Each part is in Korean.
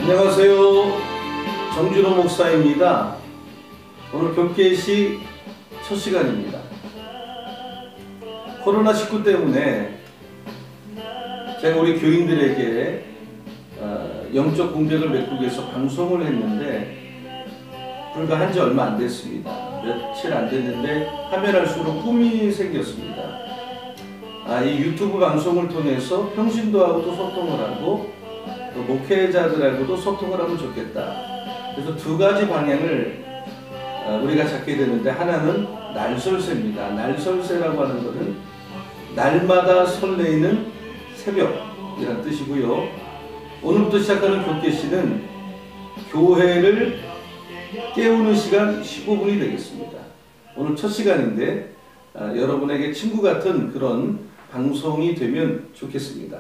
안녕하세요. 정준호 목사입니다. 오늘 교계시 첫 시간입니다. 코로나19 때문에 제가 우리 교인들에게 영적 공백을 메꾸기 위해서 방송을 했는데 불과 한지 얼마 안 됐습니다. 며칠 안 됐는데 하면 할수록 꿈이 생겼습니다. 이 유튜브 방송을 통해서 평신도하고도 소통을 하고 또 목회자들하고도 소통을 하면 좋겠다. 그래서 두 가지 방향을 우리가 잡게 되는데, 하나는 날설새입니다. 날설새라고 하는 것은 날마다 설레이는 새벽이라는 뜻이고요. 오늘부터 시작하는 교계시는 교회를 깨우는 시간 15분이 되겠습니다. 오늘 첫 시간인데 여러분에게 친구 같은 그런 방송이 되면 좋겠습니다.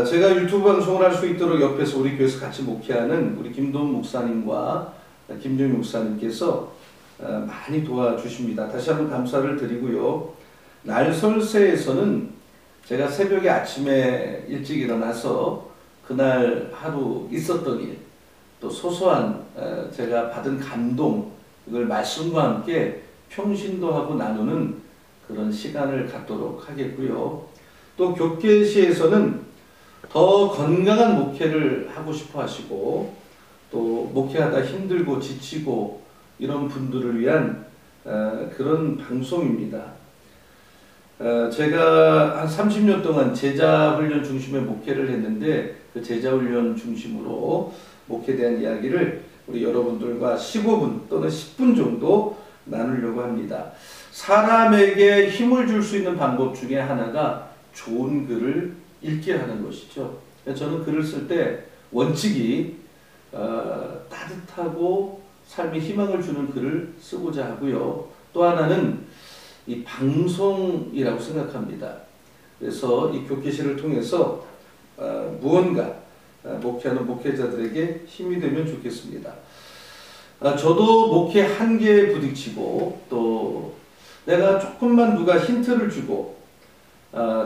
제가 유튜브 방송을 할 수 있도록 옆에서 우리 교회에서 같이 목회하는 우리 김도훈 목사님과 김종희 목사님께서 많이 도와주십니다. 다시 한번 감사를 드리고요. 날설새에서는 제가 새벽에 아침에 일찍 일어나서 그날 하루 있었던 일, 또 소소한 제가 받은 감동, 이걸 말씀과 함께 평신도하고 나누는 그런 시간을 갖도록 하겠고요. 또 교계시에서는 더 건강한 목회를 하고 싶어 하시고, 또 목회하다 힘들고 지치고 이런 분들을 위한 그런 방송입니다. 제가 한 30년 동안 제자훈련 중심의 목회를 했는데, 그 제자훈련 중심으로 목회에 대한 이야기를 우리 여러분들과 15분 또는 10분 정도 나누려고 합니다. 사람에게 힘을 줄 수 있는 방법 중에 하나가 좋은 글을 읽게 하는 것이죠. 저는 글을 쓸 때 원칙이 따뜻하고 삶에 희망을 주는 글을 쓰고자 하고요. 또 하나는 이 방송이라고 생각합니다. 그래서 이 교계시를 통해서 무언가 목회하는 목회자들에게 힘이 되면 좋겠습니다. 저도 목회 한계에 부딪히고, 또 내가 조금만 누가 힌트를 주고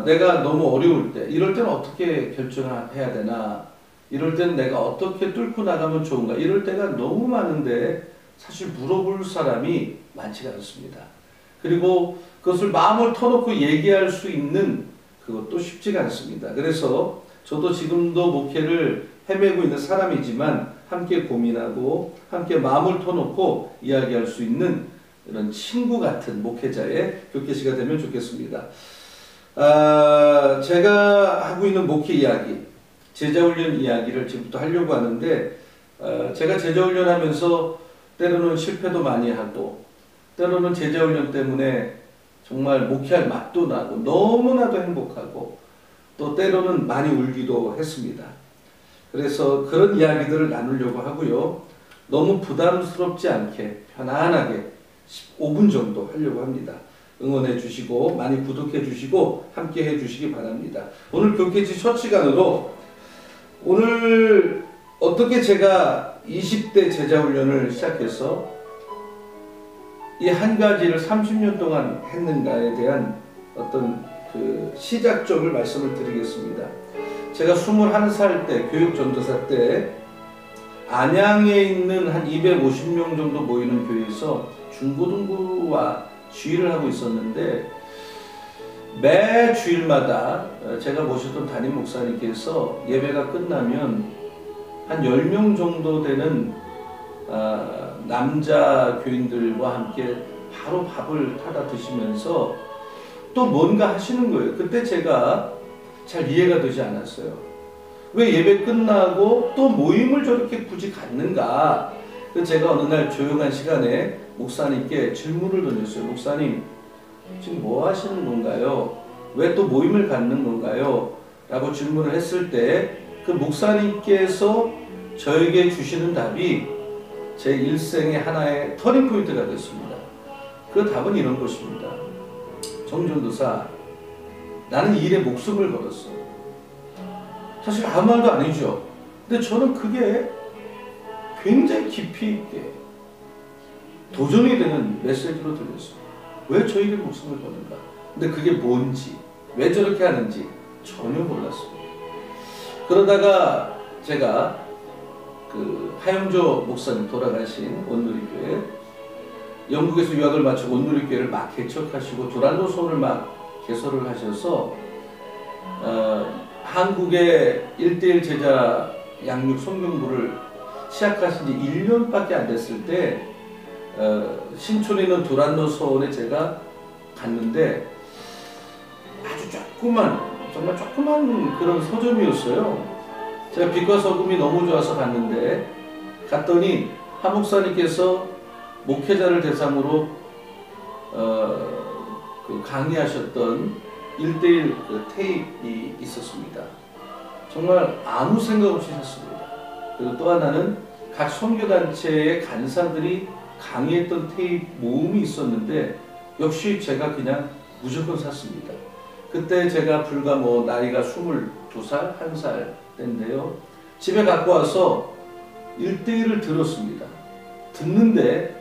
내가 너무 어려울 때, 이럴 때는 어떻게 결정해야 되나, 이럴 때는 내가 어떻게 뚫고 나가면 좋은가, 이럴 때가 너무 많은데 사실 물어볼 사람이 많지가 않습니다. 그리고 그것을 마음을 터놓고 얘기할 수 있는 그것도 쉽지가 않습니다. 그래서 저도 지금도 목회를 헤매고 있는 사람이지만 함께 고민하고 함께 마음을 터놓고 이야기할 수 있는 이런 친구 같은 목회자의 교계시가 되면 좋겠습니다. 제가 하고 있는 목회 이야기, 제자훈련 이야기를 지금부터 하려고 하는데, 제가 제자훈련 하면서 때로는 실패도 많이 하고, 때로는 제자훈련 때문에 정말 목회할 맛도 나고 너무나도 행복하고, 또 때로는 많이 울기도 했습니다. 그래서 그런 이야기들을 나누려고 하고요. 너무 부담스럽지 않게 편안하게 15분 정도 하려고 합니다. 응원해 주시고 많이 구독해 주시고 함께 해 주시기 바랍니다. 오늘 교계시 첫 시간으로, 오늘 어떻게 제가 20대 제자훈련을 시작해서 이 한 가지를 30년 동안 했는가에 대한 어떤 그 시작점을 말씀을 드리겠습니다. 제가 21살 때, 교육전도사 때 안양에 있는 한 250명 정도 모이는 교회에서 중고등부와 주일을 하고 있었는데, 매 주일마다 제가 모셨던 담임 목사님께서 예배가 끝나면 한 10명 정도 되는 남자 교인들과 함께 바로 밥을 타다 드시면서 또 뭔가 하시는 거예요. 그때 제가 잘 이해가 되지 않았어요. 왜 예배 끝나고 또 모임을 저렇게 굳이 갖는가? 그래서 제가 어느 날 조용한 시간에 목사님께 질문을 던졌어요. 목사님, 지금 뭐 하시는 건가요? 왜 또 모임을 갖는 건가요? 라고 질문을 했을 때 그 목사님께서 저에게 주시는 답이 제 일생의 하나의 터닝포인트가 됐습니다. 그 답은 이런 것입니다. 정전도사, 나는 이 일에 목숨을 걸었어. 사실 아무 말도 아니죠. 근데 저는 그게 굉장히 깊이 있게 도전이 되는 메시지로 들렸어요. 왜 저 일에 목숨을 거는가? 근데 그게 뭔지, 왜 저렇게 하는지 전혀 몰랐습니다. 그러다가 제가 그 하영조 목사님 돌아가신 온누리교회, 영국에서 유학을 마치고 온누리교회를 막 개척하시고 두란노선을 막 개설을 하셔서 한국의 1:1 제자 양육 성경부를 시작하신 지 1년밖에 안 됐을 때 신촌에 있는 두란노선에 제가 갔는데 아주 정말 조그만 그런 서점이었어요. 제가 빛과 소금이 너무 좋아서 갔는데, 갔더니 하 목사님께서 목회자를 대상으로 그 강의하셨던 1:1 그 테이프이 있었습니다. 정말 아무 생각 없이 샀습니다. 그리고 또 하나는 각 선교단체의 간사들이 강의했던 테이프 모음이 있었는데 역시 제가 그냥 무조건 샀습니다. 그때 제가 불과 나이가 22살, 1살 때인데요. 집에 갖고 와서 1:1을 들었습니다. 듣는데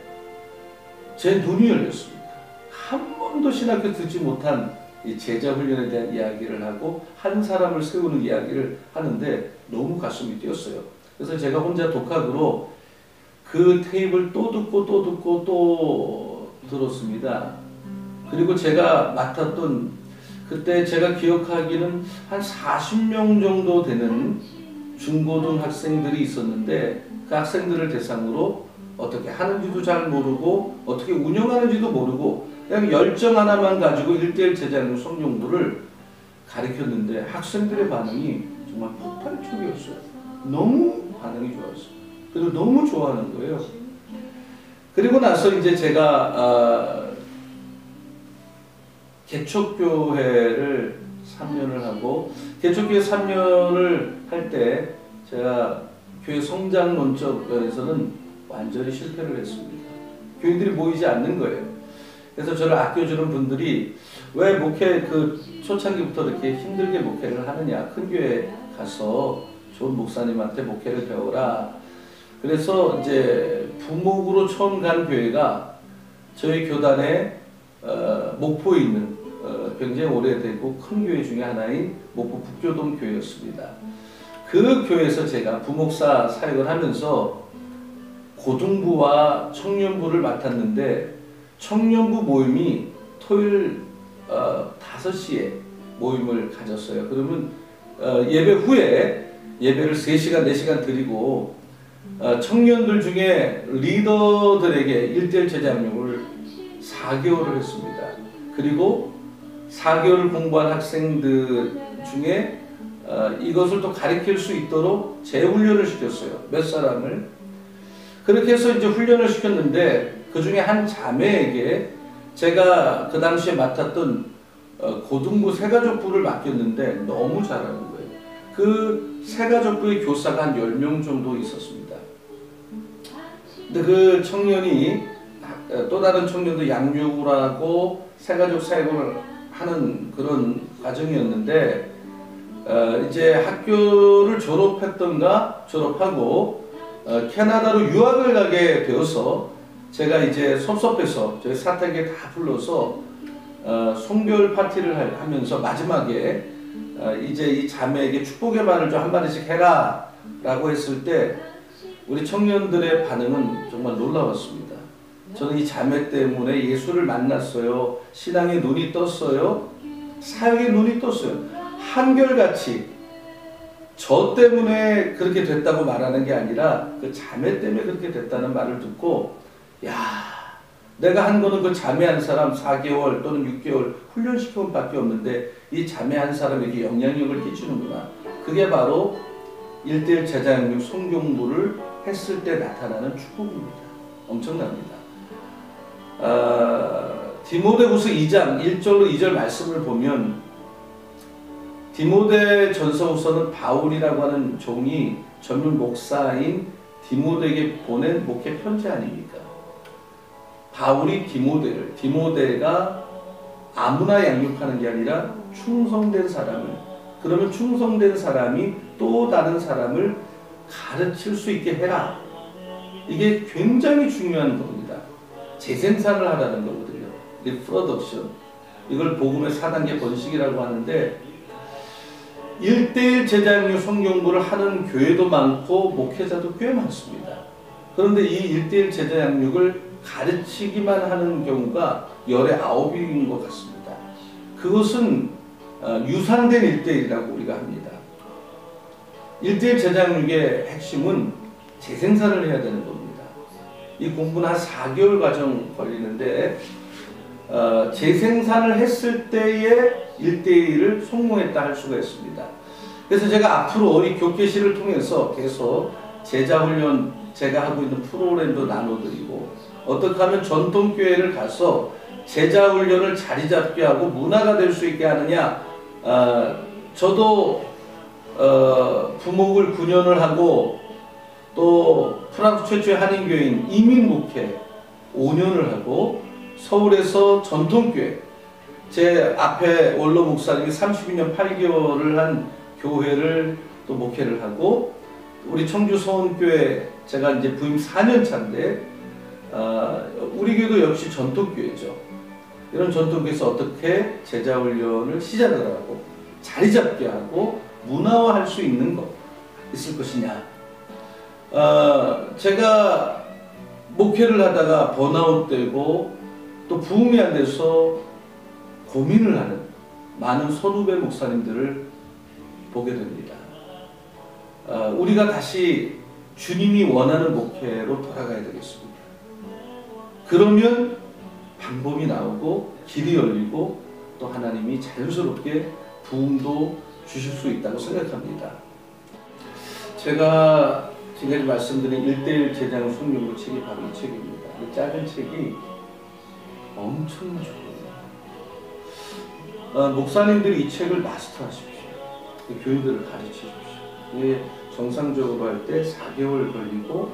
제 눈이 열렸습니다. 한 번도 신학교 듣지 못한 이 제자 훈련에 대한 이야기를 하고 한 사람을 세우는 이야기를 하는데 너무 가슴이 뛰었어요. 그래서 제가 혼자 독학으로 그 테이프를 또 듣고 또 들었습니다. 그리고 제가 맡았던, 그때 제가 기억하기는 한 40명 정도 되는 중고등 학생들이 있었는데, 그 학생들을 대상으로 어떻게 하는지도 잘 모르고 어떻게 운영하는지도 모르고 그냥 열정 하나만 가지고 1:1 제자양육 성경부를 가르쳤는데 학생들의 반응이 정말 폭발적이었어요. 너무 반응이 좋았어요. 그리고 너무 좋아하는 거예요. 그리고 나서 이제 제가 개척교회를 3년을 하고, 개척교회 3년을 할 때 제가 교회 성장 논적 면에서는 완전히 실패를 했습니다. 교인들이 모이지 않는 거예요. 그래서 저를 아껴주는 분들이 왜 목회 초창기부터 이렇게 힘들게 목회를 하느냐, 큰 교회 가서 좋은 목사님한테 목회를 배워라. 그래서 이제 부목으로 처음 간 교회가 저희 교단의 목포에 있는 굉장히 오래되고 큰 교회 중에 하나인 목포 북교동 교회였습니다. 그 교회에서 제가 부목사 사역을 하면서 고등부와 청년부를 맡았는데, 청년부 모임이 토요일 5시에 모임을 가졌어요. 그러면 예배 후에 예배를 3시간, 4시간 드리고 청년들 중에 리더들에게 1:1 제자양육을 4개월을 했습니다. 그리고 4개월을 공부한 학생들 중에 이것을 또 가르칠 수 있도록 재훈련을 시켰어요. 몇 사람을. 그렇게 해서 이제 훈련을 시켰는데, 그 중에 한 자매에게 제가 그 당시에 맡았던 고등부 세가족부를 맡겼는데 너무 잘하는 거예요. 그 세가족부의 교사가 한 10명 정도 있었습니다. 근데 그 청년이 또 다른 청년도 양육을 하고 세가족 사역을 하는 그런 과정이었는데, 이제 학교를 졸업하고 캐나다로 유학을 가게 되어서 제가 이제 섭섭해서 저희 사택에 다 불러서 송별 파티를 하면서 마지막에 이제 이 자매에게 축복의 말을 좀 한마디씩 해라 라고 했을 때 우리 청년들의 반응은 정말 놀라웠습니다. 저는 이 자매 때문에 예수를 만났어요. 신앙의 눈이 떴어요. 사역의 눈이 떴어요. 한결같이 저 때문에 그렇게 됐다고 말하는 게 아니라 그 자매 때문에 그렇게 됐다는 말을 듣고, 야, 내가 한 거는 그 자매 한 사람 4개월 또는 6개월 훈련시키는 밖에 없는데 이 자매 한 사람에게 영향력을 끼치는구나. 그게 바로 1:1 제자양육 성경부를 했을 때 나타나는 축복입니다. 엄청납니다. 디모데후서 2장 1절로 2절 말씀을 보면, 디모데 전서후서는 바울이라고 하는 종이 전문 목사인 디모데에게 보낸 목회 편지 아닙니까? 바울이 디모데가 아무나 양육하는 게 아니라 충성된 사람을, 그러면 충성된 사람이 또 다른 사람을 가르칠 수 있게 해라. 이게 굉장히 중요한 겁니다. 재생산을 하라는 거거든요. 리프로덕션. 이걸 복음의 4단계 번식이라고 하는데, 1:1 제자양육 성경부를 하는 교회도 많고 목회자도 꽤 많습니다. 그런데 이 1:1 제자양육을 가르치기만 하는 경우가 열의 9인 것 같습니다. 그것은 유산된 1:1이라고 우리가 합니다. 1:1 제자양육의 핵심은 재생산을 해야 되는 겁니다. 이 공부는 한 4개월 과정 걸리는데 재생산을 했을 때에 1:1을 성공했다 할 수가 있습니다. 그래서 제가 앞으로 이 교계시를 통해서 계속 제자훈련 제가 하고 있는 프로그램도 나눠드리고 어떻게 하면 전통교회를 가서 제자훈련을 자리잡게 하고 문화가 될 수 있게 하느냐. 저도 부목을 9년을 하고 또 프랑스 최초의 한인교회인 이민목회 5년을 하고 서울에서 전통교회 제 앞에 원로 목사님이 32년 8개월을 한 교회를 또 목회를 하고 우리 청주 서원교회 제가 이제 부임 4년 차인데 우리 교회도 역시 전통교회죠. 이런 전통교회에서 어떻게 제자훈련을 시작을 하고 자리잡게 하고 문화화할 수 있는 것 있을 것이냐. 제가 목회를 하다가 번아웃 되고 또 부흥이 안 돼서 고민을 하는 많은 선후배 목사님들을 보게 됩니다. 우리가 다시 주님이 원하는 목회로 돌아가야 되겠습니다. 그러면 방법이 나오고 길이 열리고 또 하나님이 자연스럽게 부흥도 주실 수 있다고 생각합니다. 제가 지금까지 말씀드린 1:1 제자양육 성경부 책이 바로 이 책입니다. 이 작은 책이 엄청 좋아요. 목사님들이 이 책을 마스터하십시오. 교인들을 가르치십시오. 이게 정상적으로 할 때 4개월 걸리고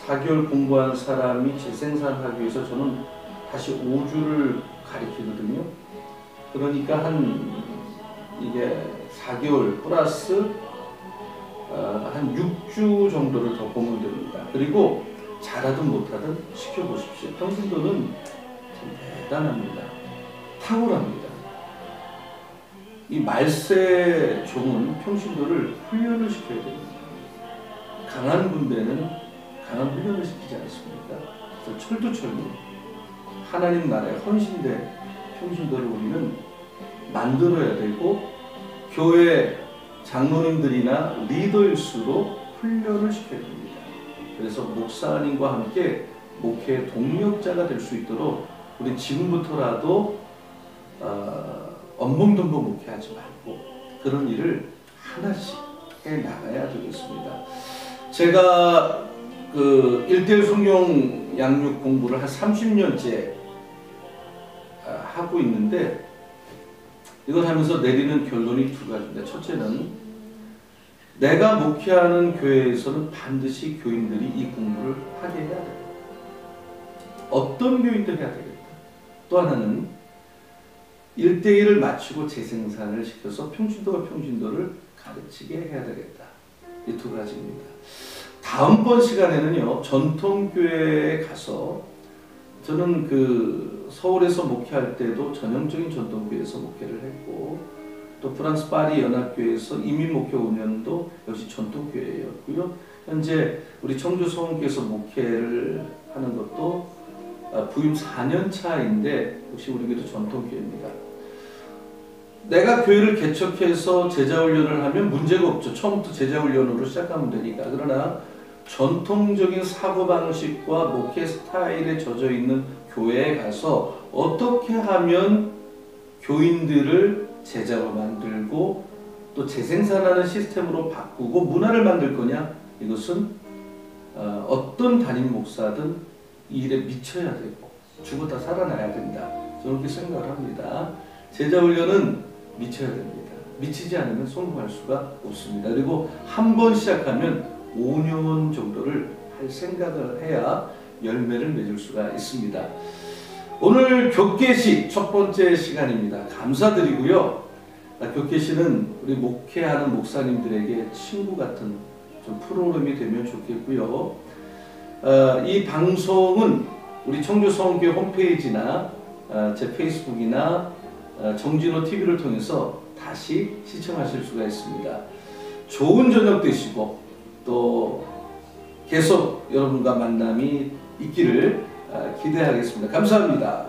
4개월 공부한 사람이 재생산하기 위해서 저는 다시 5주를 가르치거든요. 그러니까 이게 4개월 플러스 한 6주 정도를 더 보면 됩니다. 그리고 잘하든 못하든 시켜보십시오. 평신도는 참 대단합니다. 탁월합니다. 이 말세 종은 평신도를 훈련을 시켜야 됩니다. 강한 군대는 강한 훈련을 시키지 않습니까? 그래서 철두철미 하나님 나라의 헌신된 평신도를 우리는 만들어야 되고 교회 장로님들이나 리더일수록 훈련을 시켜야 됩니다. 그래서 목사님과 함께 목회의 동력자가 될 수 있도록 우리 지금부터라도 엄봉덤봉 목회하지 말고 그런 일을 하나씩 해 나가야 되겠습니다. 제가 그 1:1 성경 양육 공부를 한 30년째 하고 있는데 이걸 하면서 내리는 결론이 두 가지입니다. 첫째는 내가 목회하는 교회에서는 반드시 교인들이 이 공부를 하게 해야 된다. 어떤 교인도 해야 되겠다. 또 하나는 1:1을 마치고 재생산을 시켜서 평신도가 평신도를 가르치게 해야 되겠다. 이 두 가지입니다. 다음번 시간에는요, 전통교회에 가서 저는 그 서울에서 목회할 때도 전형적인 전통교회에서 목회를 했고 또 프랑스 파리 연합교회에서 이민목회 5년도 역시 전통교회였고요. 현재 우리 청주 서원교회에서 목회를 하는 것도 부임 4년 차인데 역시 우리 교회도 전통교회입니다. 내가 교회를 개척해서 제자훈련을 하면 문제가 없죠. 처음부터 제자훈련으로 시작하면 되니까. 그러나 전통적인 사고방식과 목회 스타일에 젖어 있는 교회에 가서 어떻게 하면 교인들을 제자로 만들고 또 재생산하는 시스템으로 바꾸고 문화를 만들 거냐? 이것은 어떤 담임 목사든 이 일에 미쳐야 되고 죽었다 살아나야 된다. 저는 그렇게 생각을 합니다. 제자훈련은 미쳐야 됩니다. 미치지 않으면 성공할 수가 없습니다. 그리고 한 번 시작하면 5년 정도를 할 생각을 해야 열매를 맺을 수가 있습니다. 오늘 교계시 첫 번째 시간입니다. 감사드리고요. 교계시는 우리 목회하는 목사님들에게 친구 같은 좀 프로그램이 되면 좋겠고요. 이 방송은 우리 청주 서원교회 홈페이지나 제 페이스북이나 정진호 TV를 통해서 다시 시청하실 수가 있습니다. 좋은 저녁 되시고 또 계속 여러분과 만남이 있기를 기대하겠습니다. 감사합니다.